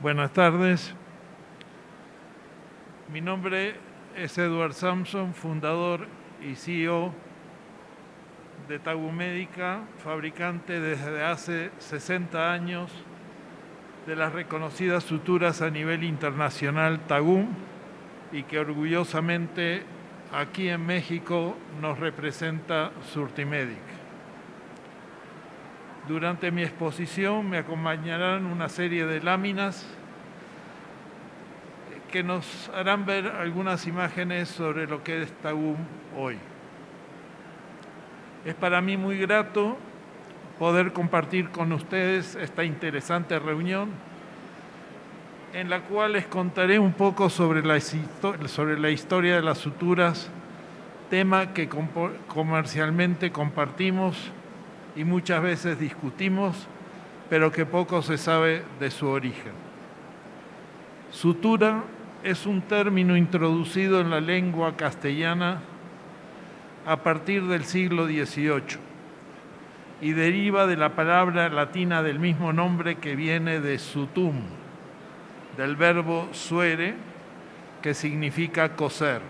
Buenas tardes. Mi nombre es Edward Sampson, fundador y CEO de Tagum Médica, fabricante desde hace 60 años de las reconocidas suturas a nivel internacional Tagum y que orgullosamente aquí en México nos representa Surtimedic. Durante mi exposición me acompañarán una serie de láminas que nos harán ver algunas imágenes sobre lo que es Tagum hoy. Es para mí muy grato poder compartir con ustedes esta interesante reunión en la cual les contaré un poco sobre la historia de las suturas, tema que comercialmente compartimos y muchas veces discutimos, pero que poco se sabe de su origen. Sutura es un término introducido en la lengua castellana a partir del siglo XVIII y deriva de la palabra latina del mismo nombre que viene de sutum, del verbo suere, que significa coser.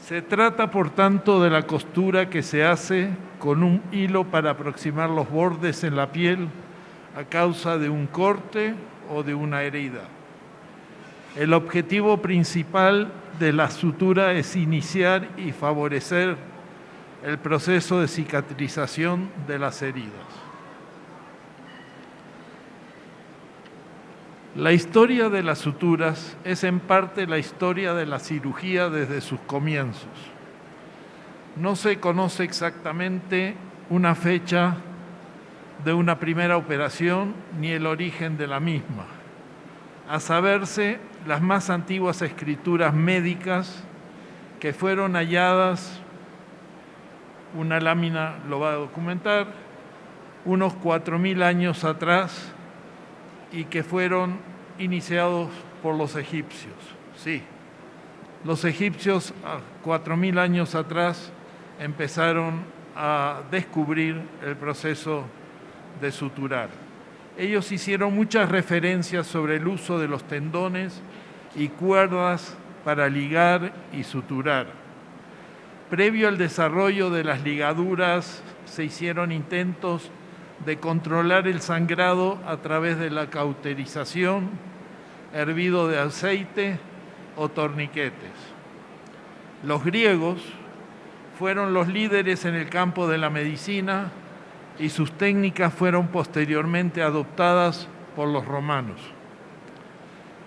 Se trata, por tanto, de la costura que se hace con un hilo para aproximar los bordes en la piel a causa de un corte o de una herida. El objetivo principal de la sutura es iniciar y favorecer el proceso de cicatrización de las heridas. La historia de las suturas es en parte la historia de la cirugía desde sus comienzos. No se conoce exactamente una fecha de una primera operación ni el origen de la misma. A saberse, las más antiguas escrituras médicas que fueron halladas, una lámina lo va a documentar, unos 4.000 años atrás y que fueron iniciados por los egipcios. Sí, los egipcios 4.000 años atrás empezaron a descubrir el proceso de suturar. Ellos hicieron muchas referencias sobre el uso de los tendones y cuerdas para ligar y suturar. Previo al desarrollo de las ligaduras, se hicieron intentos de controlar el sangrado a través de la cauterización, hervido de aceite o torniquetes. Los griegos fueron los líderes en el campo de la medicina y sus técnicas fueron posteriormente adoptadas por los romanos.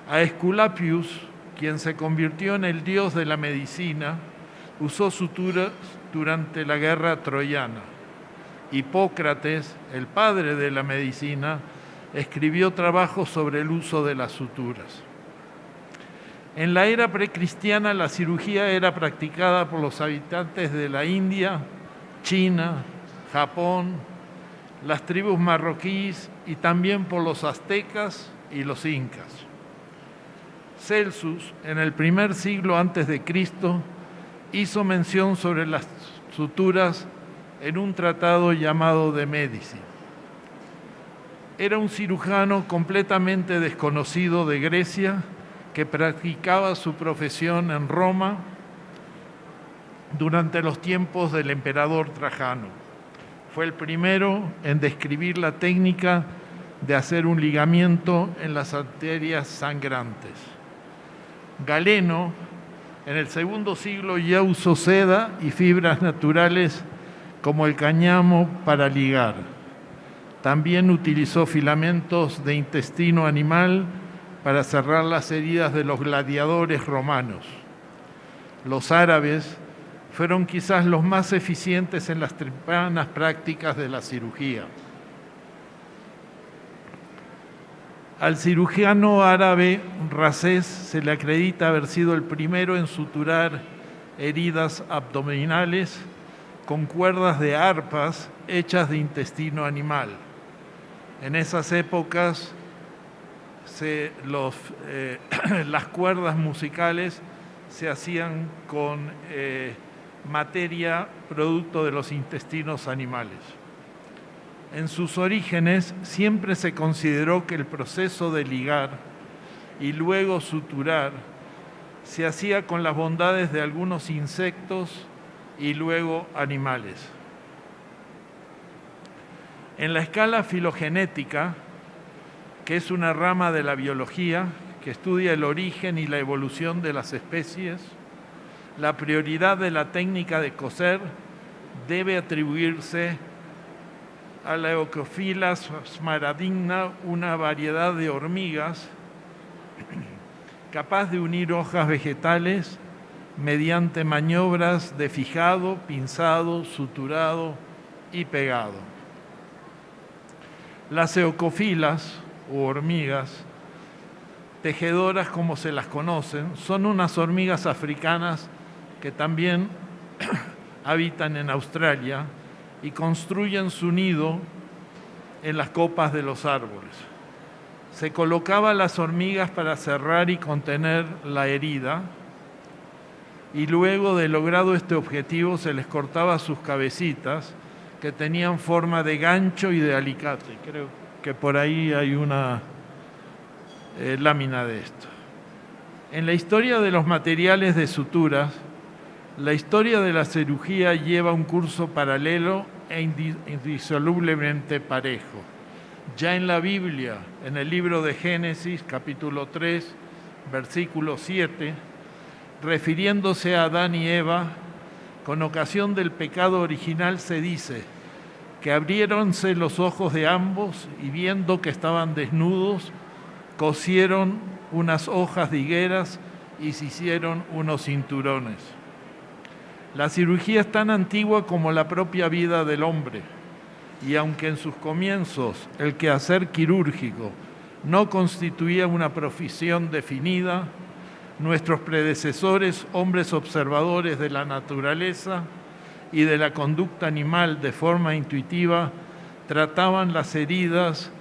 A Esculapius, quien se convirtió en el dios de la medicina, usó suturas durante la guerra troyana. Hipócrates, el padre de la medicina, escribió trabajos sobre el uso de las suturas. En la era precristiana, la cirugía era practicada por los habitantes de la India, China, Japón, las tribus marroquíes y también por los aztecas y los incas. Celsus, en el primer siglo antes de Cristo, hizo mención sobre las suturas en un tratado llamado De Medici. Era un cirujano completamente desconocido de Grecia que practicaba su profesión en Roma durante los tiempos del emperador Trajano. Fue el primero en describir la técnica de hacer un ligamiento en las arterias sangrantes. Galeno, en el segundo siglo, ya usó seda y fibras naturales como el cáñamo para ligar. También utilizó filamentos de intestino animal para cerrar las heridas de los gladiadores romanos. Los árabes fueron quizás los más eficientes en las tempranas prácticas de la cirugía. Al cirujano árabe Rasés se le acredita haber sido el primero en suturar heridas abdominales con cuerdas de arpas hechas de intestino animal. En esas épocas las cuerdas musicales se hacían con materia producto de los intestinos animales. En sus orígenes siempre se consideró que el proceso de ligar y luego suturar se hacía con las bondades de algunos insectos y luego animales. En la escala filogenética, que es una rama de la biología que estudia el origen y la evolución de las especies, la prioridad de la técnica de coser debe atribuirse a la Eucophila smaragdina, una variedad de hormigas capaz de unir hojas vegetales mediante maniobras de fijado, pinzado, suturado y pegado. Las eucofilas, o hormigas, tejedoras como se las conocen, son unas hormigas africanas que también habitan en Australia y construyen su nido en las copas de los árboles. Se colocaban las hormigas para cerrar y contener la herida, y luego de logrado este objetivo se les cortaba sus cabecitas, que tenían forma de gancho y de alicate. Creo que por ahí hay una lámina de esto. En la historia de los materiales de suturas, la historia de la cirugía lleva un curso paralelo e indisolublemente parejo. Ya en la Biblia, en el libro de Génesis, capítulo 3, versículo 7, refiriéndose a Adán y Eva, con ocasión del pecado original se dice que abriéronse los ojos de ambos y viendo que estaban desnudos, cosieron unas hojas de higueras y se hicieron unos cinturones. La cirugía es tan antigua como la propia vida del hombre, y aunque en sus comienzos el quehacer quirúrgico no constituía una profesión definida, nuestros predecesores, hombres observadores de la naturaleza y de la conducta animal de forma intuitiva, trataban las heridas,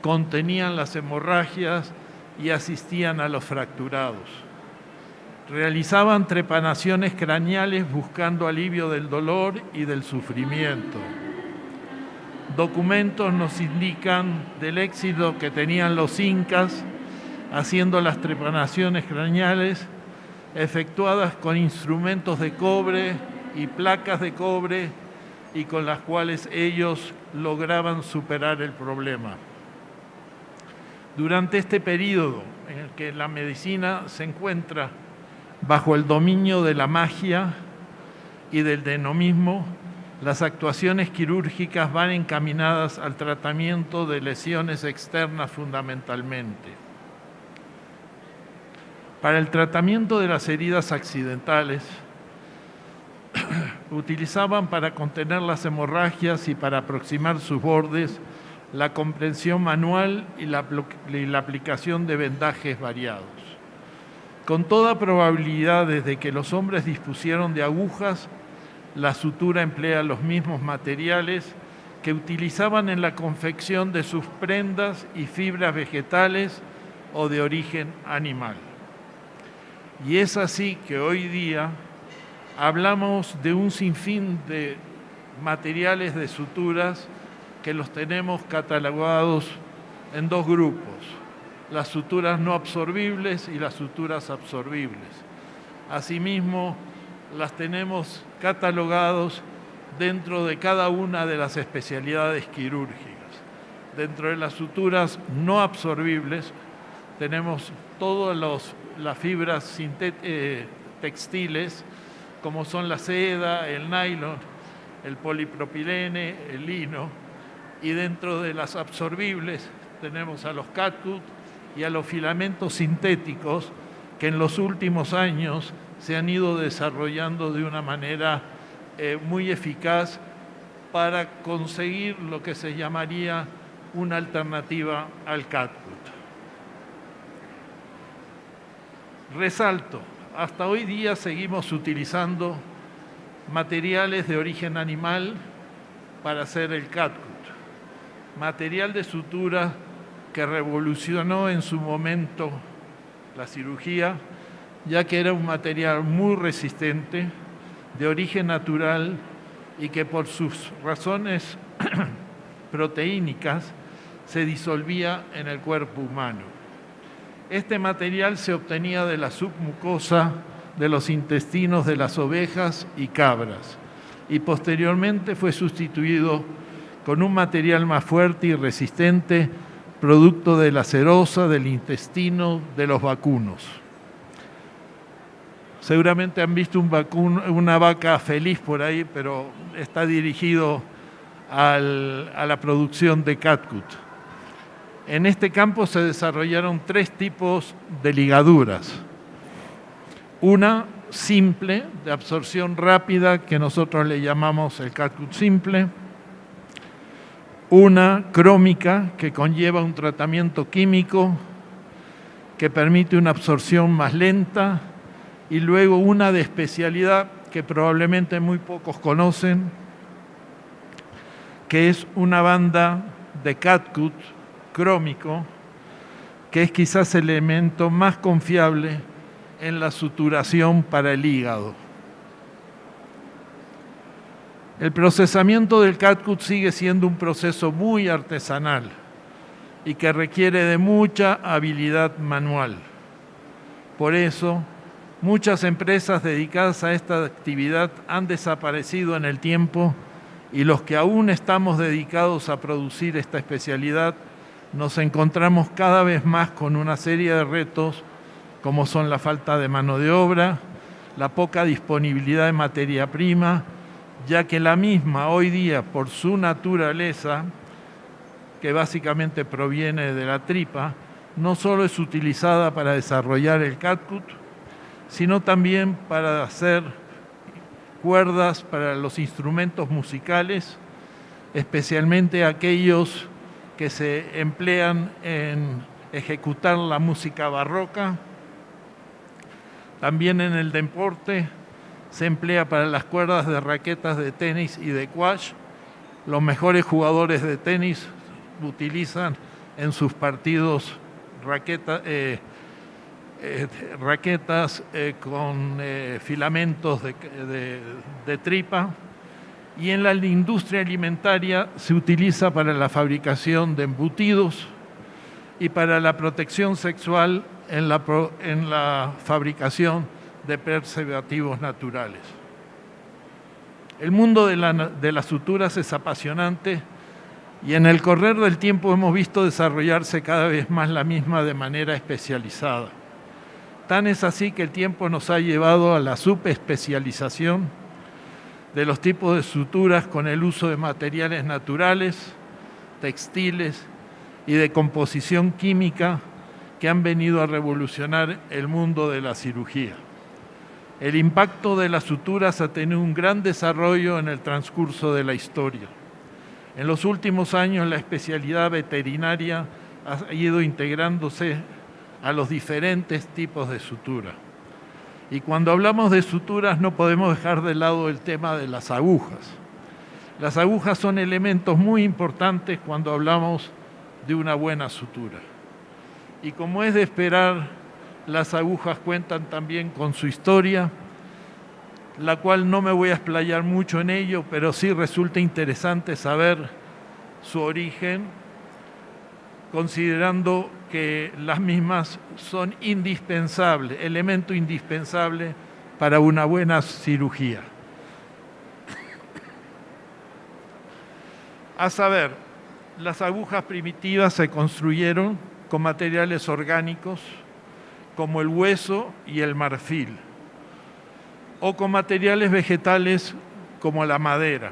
contenían las hemorragias y asistían a los fracturados. Realizaban trepanaciones craneales buscando alivio del dolor y del sufrimiento. Documentos nos indican del éxito que tenían los incas haciendo las trepanaciones craneales efectuadas con instrumentos de cobre y placas de cobre y con las cuales ellos lograban superar el problema. Durante este periodo en el que la medicina se encuentra bajo el dominio de la magia y del dinamismo, las actuaciones quirúrgicas van encaminadas al tratamiento de lesiones externas fundamentalmente. Para el tratamiento de las heridas accidentales, utilizaban para contener las hemorragias y para aproximar sus bordes la comprensión manual y la aplicación de vendajes variados. Con toda probabilidad, desde que los hombres dispusieron de agujas, la sutura emplea los mismos materiales que utilizaban en la confección de sus prendas y fibras vegetales o de origen animal. Y es así que hoy día hablamos de un sinfín de materiales de suturas que los tenemos catalogados en dos grupos: las suturas no absorbibles y las suturas absorbibles. Asimismo, las tenemos catalogados dentro de cada una de las especialidades quirúrgicas. Dentro de las suturas no absorbibles tenemos todas las fibras textiles, como son la seda, el nylon, el polipropilene, el lino, y dentro de las absorbibles tenemos a los catgut y a los filamentos sintéticos que en los últimos años se han ido desarrollando de una manera muy eficaz para conseguir lo que se llamaría una alternativa al catgut. Resalto, hasta hoy día seguimos utilizando materiales de origen animal para hacer el catgut, material de sutura que revolucionó en su momento la cirugía, ya que era un material muy resistente, de origen natural y que por sus razones proteínicas se disolvía en el cuerpo humano. Este material se obtenía de la submucosa de los intestinos de las ovejas y cabras y posteriormente fue sustituido con un material más fuerte y resistente, producto de la serosa del intestino de los vacunos. Seguramente han visto una vaca feliz por ahí, pero está dirigido a la producción de catgut. En este campo se desarrollaron 3 tipos de ligaduras. Una simple, de absorción rápida, que nosotros le llamamos el catgut simple. Una crómica, que conlleva un tratamiento químico que permite una absorción más lenta. Y luego una de especialidad que probablemente muy pocos conocen, que es una banda de catgut crómico, que es quizás el elemento más confiable en la suturación para el hígado. El procesamiento del catgut sigue siendo un proceso muy artesanal y que requiere de mucha habilidad manual. Por eso, muchas empresas dedicadas a esta actividad han desaparecido en el tiempo y los que aún estamos dedicados a producir esta especialidad nos encontramos cada vez más con una serie de retos como son la falta de mano de obra, la poca disponibilidad de materia prima, ya que la misma hoy día por su naturaleza, que básicamente proviene de la tripa, no solo es utilizada para desarrollar el catgut, sino también para hacer cuerdas para los instrumentos musicales, especialmente aquellos que se emplean en ejecutar la música barroca. También en el deporte se emplea para las cuerdas de raquetas de tenis y de squash. Los mejores jugadores de tenis utilizan en sus partidos raquetas con filamentos de tripa, y en la industria alimentaria se utiliza para la fabricación de embutidos y para la protección sexual en la fabricación de preservativos naturales. El mundo de las suturas es apasionante y en el correr del tiempo hemos visto desarrollarse cada vez más la misma de manera especializada. Tan es así que el tiempo nos ha llevado a la subespecialización de los tipos de suturas con el uso de materiales naturales, textiles y de composición química que han venido a revolucionar el mundo de la cirugía. El impacto de las suturas ha tenido un gran desarrollo en el transcurso de la historia. En los últimos años la especialidad veterinaria ha ido integrándose a los diferentes tipos de sutura. Y cuando hablamos de suturas no podemos dejar de lado el tema de las agujas. Las agujas son elementos muy importantes cuando hablamos de una buena sutura. Y como es de esperar, las agujas cuentan también con su historia, la cual no me voy a explayar mucho en ello, pero sí resulta interesante saber su origen, considerando que las mismas son indispensables, elemento indispensable para una buena cirugía. A saber, las agujas primitivas se construyeron con materiales orgánicos como el hueso y el marfil, o con materiales vegetales como la madera,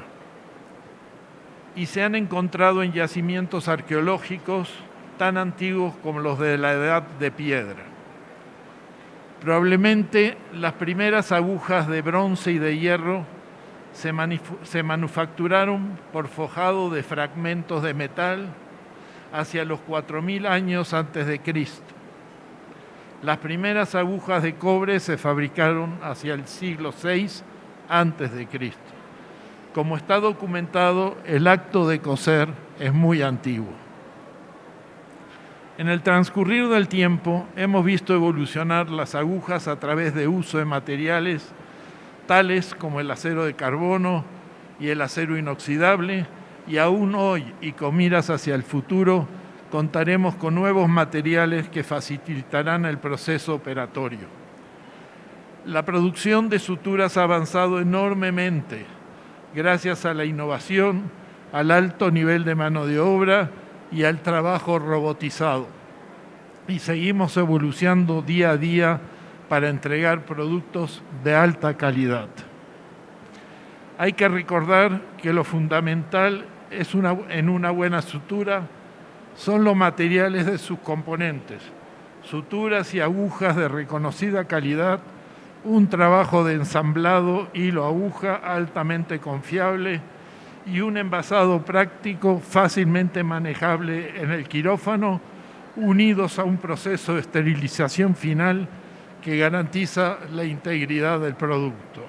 y se han encontrado en yacimientos arqueológicos tan antiguos como los de la Edad de Piedra. Probablemente las primeras agujas de bronce y de hierro se manufacturaron por forjado de fragmentos de metal hacia los 4000 años antes de Cristo. Las primeras agujas de cobre se fabricaron hacia el siglo VI antes de Cristo. Como está documentado, el acto de coser es muy antiguo. En el transcurrir del tiempo hemos visto evolucionar las agujas a través de uso de materiales tales como el acero de carbono y el acero inoxidable, y aún hoy y con miras hacia el futuro, contaremos con nuevos materiales que facilitarán el proceso operatorio. La producción de suturas ha avanzado enormemente gracias a la innovación, al alto nivel de mano de obra y al trabajo robotizado. Y seguimos evolucionando día a día para entregar productos de alta calidad. Hay que recordar que lo fundamental en una buena sutura son los materiales de sus componentes, suturas y agujas de reconocida calidad, un trabajo de ensamblado hilo-aguja altamente confiable y un envasado práctico fácilmente manejable en el quirófano, unidos a un proceso de esterilización final que garantiza la integridad del producto.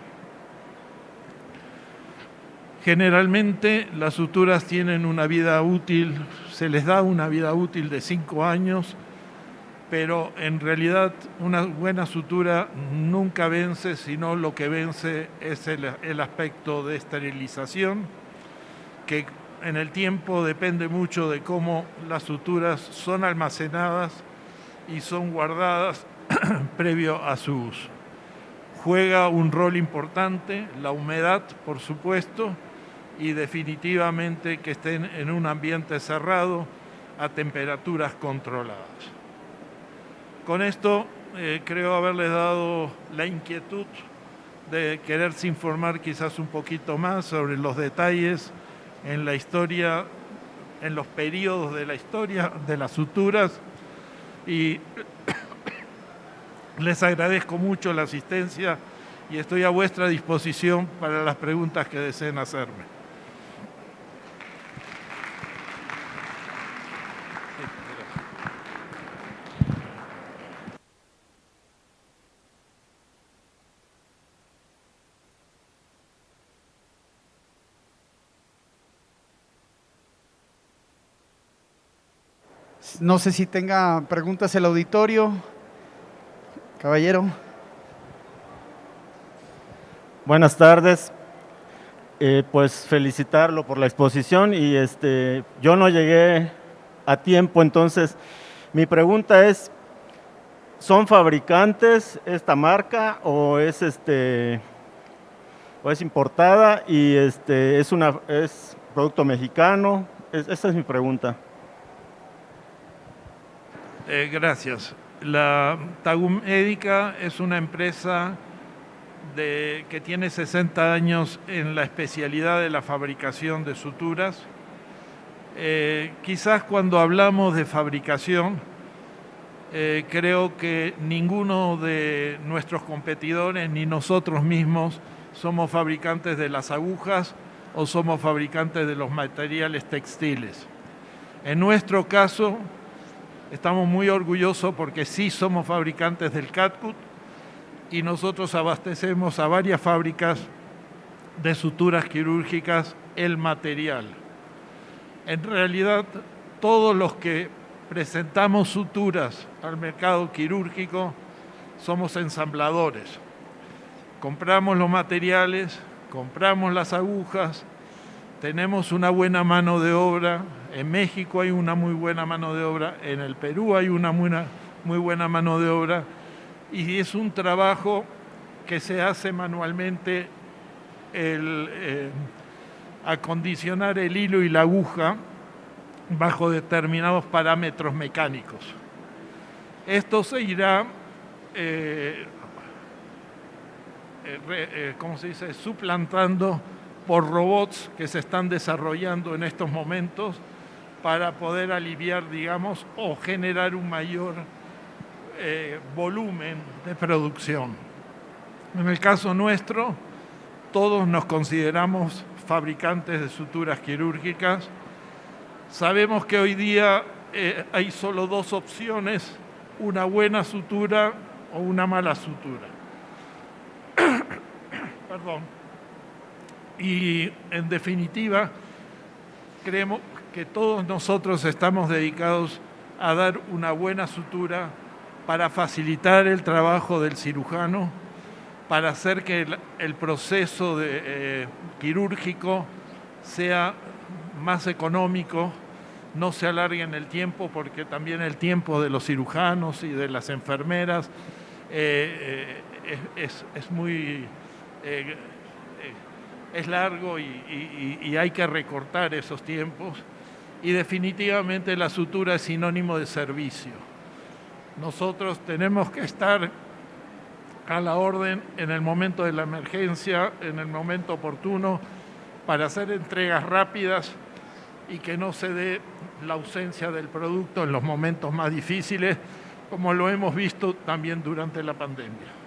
Generalmente las suturas tienen una vida útil, se les da una vida útil de 5 años, pero en realidad una buena sutura nunca vence, sino lo que vence es el aspecto de esterilización, que en el tiempo depende mucho de cómo las suturas son almacenadas y son guardadas previo a su uso. Juega un rol importante la humedad, por supuesto, y definitivamente que estén en un ambiente cerrado a temperaturas controladas. Con esto creo haberles dado la inquietud de quererse informar quizás un poquito más sobre los detalles en la historia, en los periodos de la historia de las suturas, y les agradezco mucho la asistencia y estoy a vuestra disposición para las preguntas que deseen hacerme. No sé si tenga preguntas el auditorio. Caballero. Buenas tardes. Pues felicitarlo por la exposición y yo no llegué a tiempo, entonces mi pregunta es, ¿son fabricantes esta marca o es importada y es producto mexicano? Esa es mi pregunta. Gracias. La Tagumédica es una empresa que tiene 60 años en la especialidad de la fabricación de suturas. Quizás cuando hablamos de fabricación, creo que ninguno de nuestros competidores ni nosotros mismos somos fabricantes de las agujas o somos fabricantes de los materiales textiles. En nuestro caso, estamos muy orgullosos porque sí somos fabricantes del catgut y nosotros abastecemos a varias fábricas de suturas quirúrgicas el material. En realidad, todos los que presentamos suturas al mercado quirúrgico somos ensambladores. Compramos los materiales, compramos las agujas, tenemos una buena mano de obra. En México hay una muy buena mano de obra, en el Perú hay una muy buena mano de obra, y es un trabajo que se hace manualmente, acondicionar el hilo y la aguja bajo determinados parámetros mecánicos. Esto se irá suplantando por robots que se están desarrollando en estos momentos para poder aliviar, digamos, o generar un mayor volumen de producción. En el caso nuestro, todos nos consideramos fabricantes de suturas quirúrgicas. Sabemos que hoy día hay solo 2 opciones, una buena sutura o una mala sutura. Perdón. Y en definitiva, creemos que todos nosotros estamos dedicados a dar una buena sutura para facilitar el trabajo del cirujano, para hacer que el proceso quirúrgico sea más económico, no se alargue en el tiempo, porque también el tiempo de los cirujanos y de las enfermeras es largo y hay que recortar esos tiempos. Y definitivamente la sutura es sinónimo de servicio. Nosotros tenemos que estar a la orden en el momento de la emergencia, en el momento oportuno, para hacer entregas rápidas y que no se dé la ausencia del producto en los momentos más difíciles, como lo hemos visto también durante la pandemia.